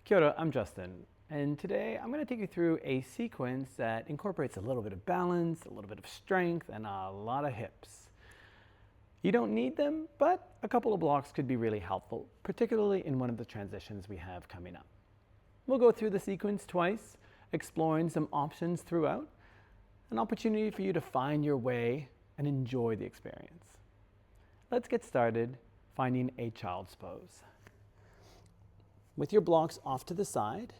Kia ora, I'm Justin, and today I'm going to take you through a sequence that incorporates a little bit of balance, a little bit of strength, and a lot of hips. You don't need them, but a couple of blocks could be really helpful, particularly in one of the transitions we have coming up. We'll go through the sequence twice, exploring some options throughout, an opportunity for you to find your way and enjoy the experience. Let's get started finding a child's pose. With your blocks off to the side,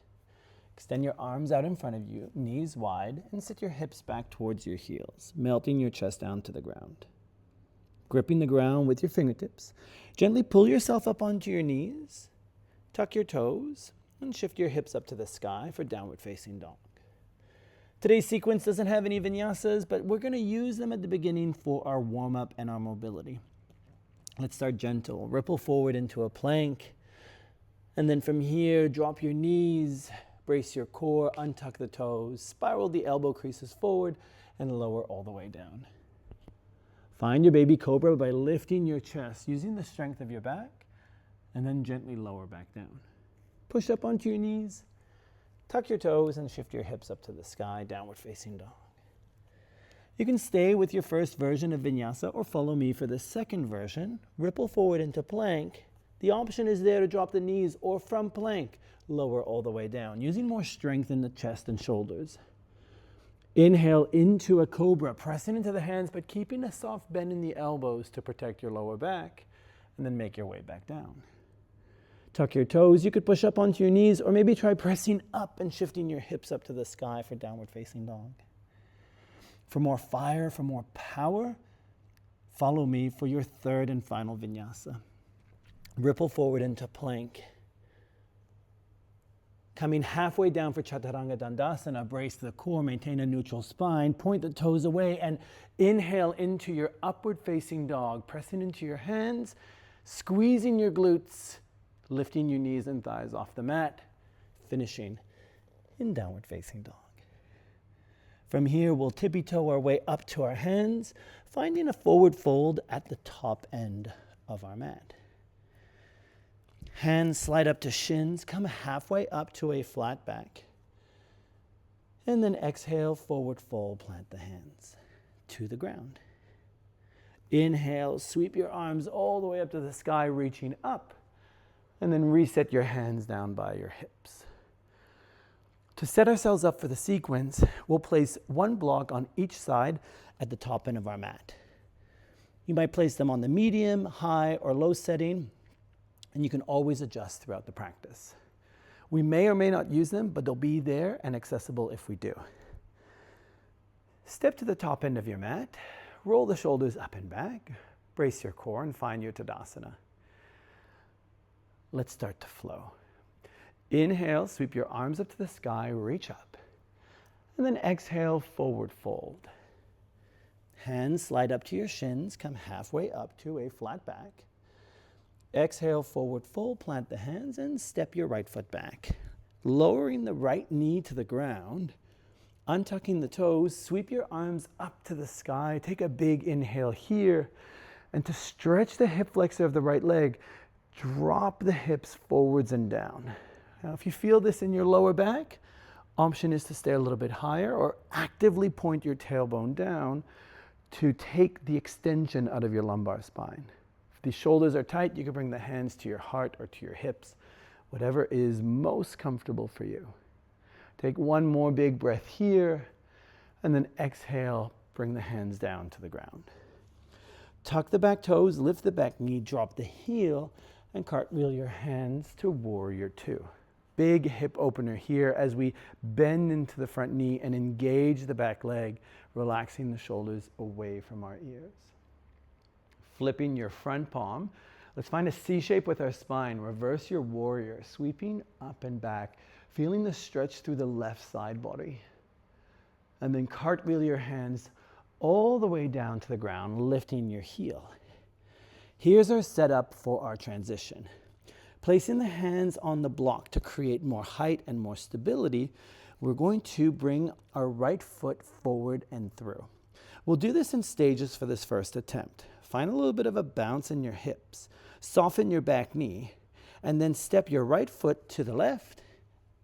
extend your arms out in front of you, knees wide, and sit your hips back towards your heels, melting your chest down to the ground. Gripping the ground with your fingertips, gently pull yourself up onto your knees, tuck your toes, and shift your hips up to the sky for downward facing dog. Today's sequence doesn't have any vinyasas, but we're going to use them at the beginning for our warm-up and our mobility. Let's start gentle. Ripple forward into a plank. And then from here, drop your knees, brace your core, untuck the toes, spiral the elbow creases forward, and lower all the way down. Find your baby cobra by lifting your chest, using the strength of your back, and then gently lower back down. Push up onto your knees, tuck your toes, and shift your hips up to the sky, downward facing dog. You can stay with your first version of Vinyasa or follow me for the second version. Ripple forward into plank. The option is there to drop the knees or from plank, lower all the way down, using more strength in the chest and shoulders. Inhale into a cobra, pressing into the hands, but keeping a soft bend in the elbows to protect your lower back, and then make your way back down. Tuck your toes. You could push up onto your knees, or maybe try pressing up and shifting your hips up to the sky for downward facing dog. For more fire, for more power, follow me for your third and final vinyasa. Ripple forward into plank. Coming halfway down for Chaturanga Dandasana, brace the core, maintain a neutral spine, point the toes away, and inhale into your upward facing dog, pressing into your hands, squeezing your glutes, lifting your knees and thighs off the mat, finishing in downward facing dog. From here, we'll tippy-toe our way up to our hands, finding a forward fold at the top end of our mat. Hands slide up to shins, come halfway up to a flat back. And then exhale, forward fold, plant the hands to the ground. Inhale, sweep your arms all the way up to the sky, reaching up. And then reset your hands down by your hips. To set ourselves up for the sequence, we'll place one block on each side at the top end of our mat. You might place them on the medium, high, or low setting, and you can always adjust throughout the practice. We may or may not use them, but they'll be there and accessible if we do. Step to the top end of your mat, roll the shoulders up and back, brace your core, and find your Tadasana. Let's start to flow. Inhale, sweep your arms up to the sky, reach up. And then exhale, forward fold. Hands slide up to your shins, come halfway up to a flat back. Exhale, forward fold, plant the hands, and step your right foot back. Lowering the right knee to the ground, untucking the toes, sweep your arms up to the sky. Take a big inhale here. And to stretch the hip flexor of the right leg, drop the hips forwards and down. Now, if you feel this in your lower back, option is to stay a little bit higher or actively point your tailbone down to take the extension out of your lumbar spine. If the shoulders are tight, you can bring the hands to your heart or to your hips, whatever is most comfortable for you. Take one more big breath here, and then exhale, bring the hands down to the ground. Tuck the back toes, lift the back knee, drop the heel, and cartwheel your hands to Warrior Two. Big hip opener here as we bend into the front knee and engage the back leg, relaxing the shoulders away from our ears. Flipping your front palm, let's find a C shape with our spine. Reverse your warrior, sweeping up and back, feeling the stretch through the left side body. And then cartwheel your hands all the way down to the ground, lifting your heel. Here's our setup for our transition. Placing the hands on the block to create more height and more stability, we're going to bring our right foot forward and through. We'll do this in stages for this first attempt. Find a little bit of a bounce in your hips. Soften your back knee, and then step your right foot to the left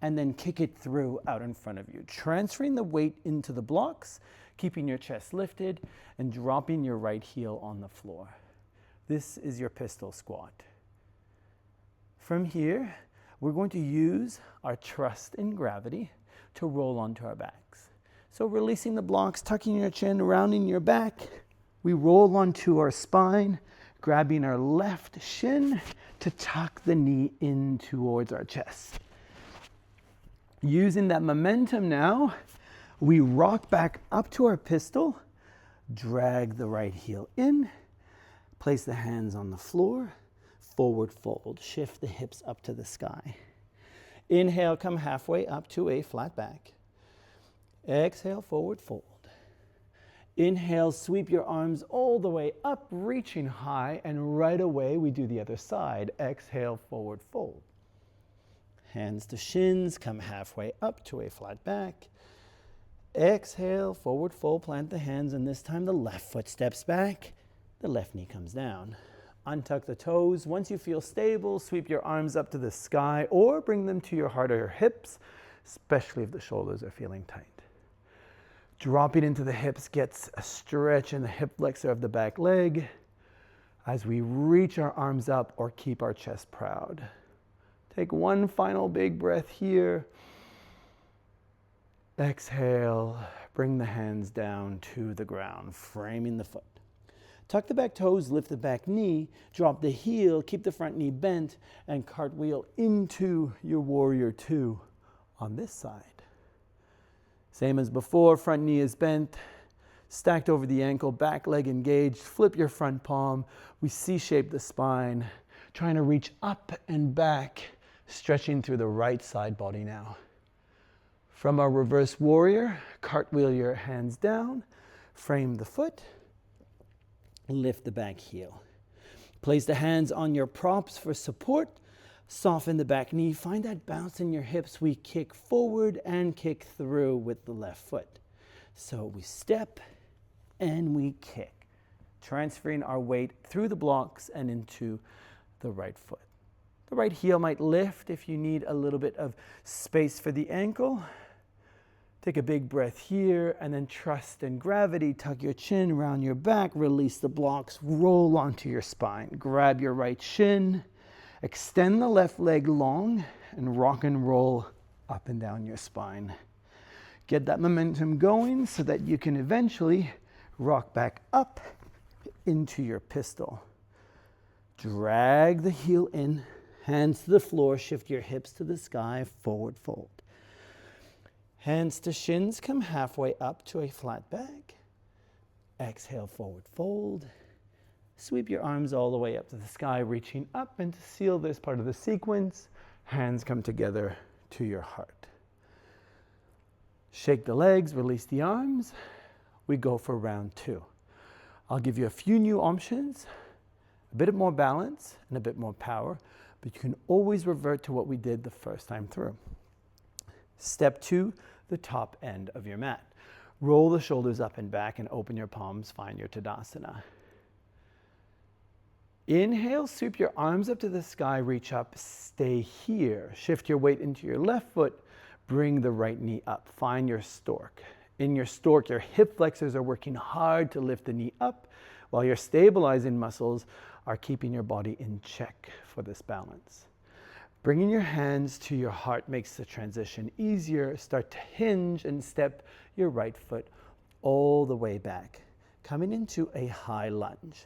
and then kick it through out in front of you, transferring the weight into the blocks, keeping your chest lifted, and dropping your right heel on the floor. This is your pistol squat. From here, we're going to use our trust in gravity to roll onto our backs. So releasing the blocks, tucking your chin, rounding your back, we roll onto our spine, grabbing our left shin to tuck the knee in towards our chest. Using that momentum now, we rock back up to our pistol, drag the right heel in, place the hands on the floor, forward fold, shift the hips up to the sky. Inhale, come halfway up to a flat back. Exhale, forward fold. Inhale, sweep your arms all the way up, reaching high, and right away we do the other side. Exhale, forward fold. Hands to shins, come halfway up to a flat back. Exhale, forward fold, plant the hands, and this time the left foot steps back, the left knee comes down. Untuck the toes. Once you feel stable, sweep your arms up to the sky or bring them to your heart or your hips, especially if the shoulders are feeling tight. Dropping into the hips gets a stretch in the hip flexor of the back leg as we reach our arms up or keep our chest proud. Take one final big breath here. Exhale, bring the hands down to the ground, framing the foot. Tuck the back toes, lift the back knee, drop the heel, keep the front knee bent, and cartwheel into your warrior two on this side. Same as before, front knee is bent, stacked over the ankle, back leg engaged, flip your front palm. We C-shape the spine, trying to reach up and back, stretching through the right side body now. From our reverse warrior, cartwheel your hands down, frame the foot, lift the back heel. Place the hands on your props for support. Soften the back knee. Find that bounce in your hips. We kick forward and kick through with the left foot. So we step and we kick, transferring our weight through the blocks and into the right foot. The right heel might lift if you need a little bit of space for the ankle. Take a big breath here and then trust in gravity. Tuck your chin, round your back, release the blocks, roll onto your spine. Grab your right shin, extend the left leg long, and rock and roll up and down your spine. Get that momentum going so that you can eventually rock back up into your pistol. Drag the heel in, hands to the floor, shift your hips to the sky, forward fold. Hands to shins, come halfway up to a flat back. Exhale, forward fold. Sweep your arms all the way up to the sky, reaching up, and to seal this part of the sequence, hands come together to your heart. Shake the legs, release the arms. We go for round two. I'll give you a few new options, a bit more balance and a bit more power, but you can always revert to what we did the first time through. Step two, the top end of your mat. Roll the shoulders up and back and open your palms, find your Tadasana. Inhale, sweep your arms up to the sky, reach up, stay here. Shift your weight into your left foot, bring the right knee up, find your stork. In your stork, your hip flexors are working hard to lift the knee up, while your stabilizing muscles are keeping your body in check for this balance. Bringing your hands to your heart makes the transition easier. Start to hinge and step your right foot all the way back, coming into a high lunge.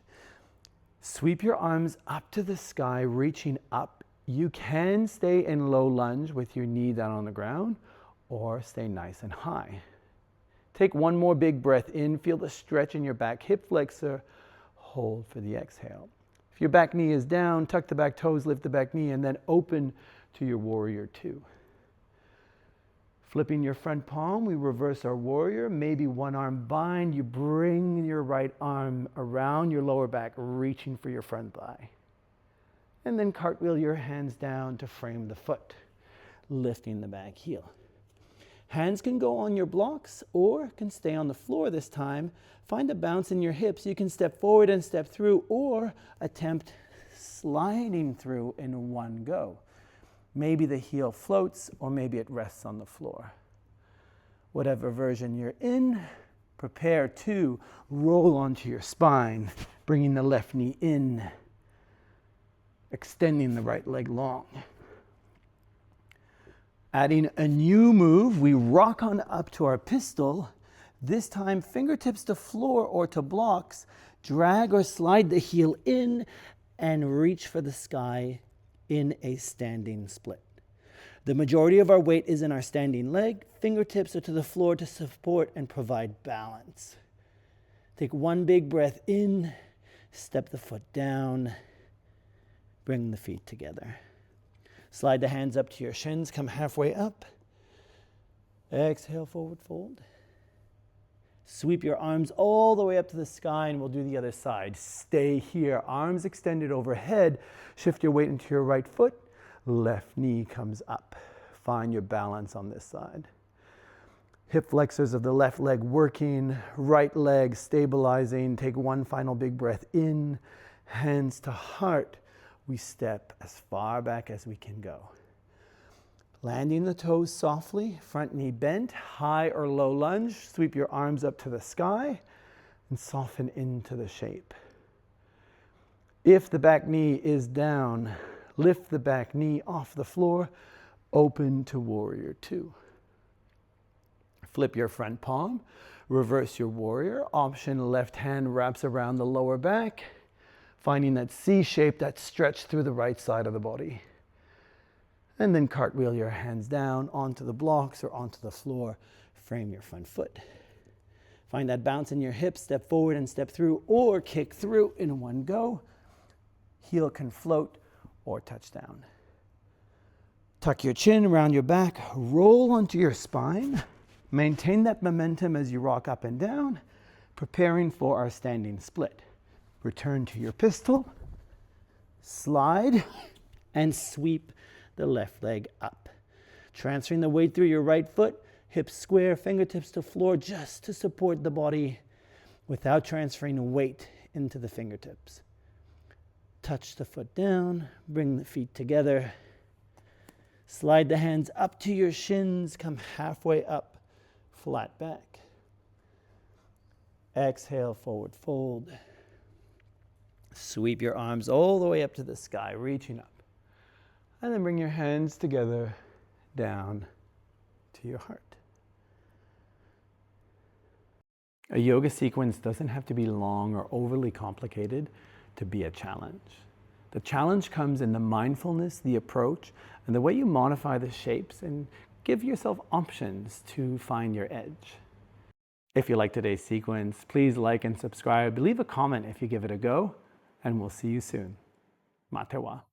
Sweep your arms up to the sky, reaching up. You can stay in low lunge with your knee down on the ground or stay nice and high. Take one more big breath in. Feel the stretch in your back hip flexor. Hold for the exhale. If your back knee is down, tuck the back toes, lift the back knee, and then open to your warrior two. Flipping your front palm, we reverse our warrior. Maybe one arm bind. You bring your right arm around your lower back, reaching for your front thigh. And then cartwheel your hands down to frame the foot, lifting the back heel. Hands can go on your blocks or can stay on the floor this time. Find a bounce in your hips. You can step forward and step through or attempt sliding through in one go. Maybe the heel floats or maybe it rests on the floor. Whatever version you're in, prepare to roll onto your spine, bringing the left knee in, extending the right leg long. Adding a new move, we rock on up to our pistol. This time, fingertips to floor or to blocks. Drag or slide the heel in and reach for the sky in a standing split. The majority of our weight is in our standing leg. Fingertips are to the floor to support and provide balance. Take one big breath in, step the foot down, bring the feet together. Slide the hands up to your shins, come halfway up. Exhale, forward fold. Sweep your arms all the way up to the sky and we'll do the other side. Stay here, arms extended overhead. Shift your weight into your right foot. Left knee comes up. Find your balance on this side. Hip flexors of the left leg working, right leg stabilizing. Take one final big breath in, hands to heart. We step as far back as we can go. Landing the toes softly, front knee bent, high or low lunge. Sweep your arms up to the sky and soften into the shape. If the back knee is down, lift the back knee off the floor, open to warrior two. Flip your front palm, reverse your warrior. Option left hand wraps around the lower back, finding that C shape, that stretch through the right side of the body. And then cartwheel your hands down onto the blocks or onto the floor. Frame your front foot. Find that bounce in your hips, step forward and step through, or kick through in one go. Heel can float or touch down. Tuck your chin around your back, roll onto your spine. Maintain that momentum as you rock up and down, preparing for our standing split. Return to your pistol, slide, and sweep the left leg up. Transferring the weight through your right foot, hips square, fingertips to floor, just to support the body without transferring weight into the fingertips. Touch the foot down, bring the feet together. Slide the hands up to your shins, come halfway up, flat back. Exhale, forward fold. Sweep your arms all the way up to the sky, reaching up. And then bring your hands together down to your heart. A yoga sequence doesn't have to be long or overly complicated to be a challenge. The challenge comes in the mindfulness, the approach, and the way you modify the shapes and give yourself options to find your edge. If you like today's sequence, please like and subscribe. Leave a comment if you give it a go, and we'll see you soon. Matewa.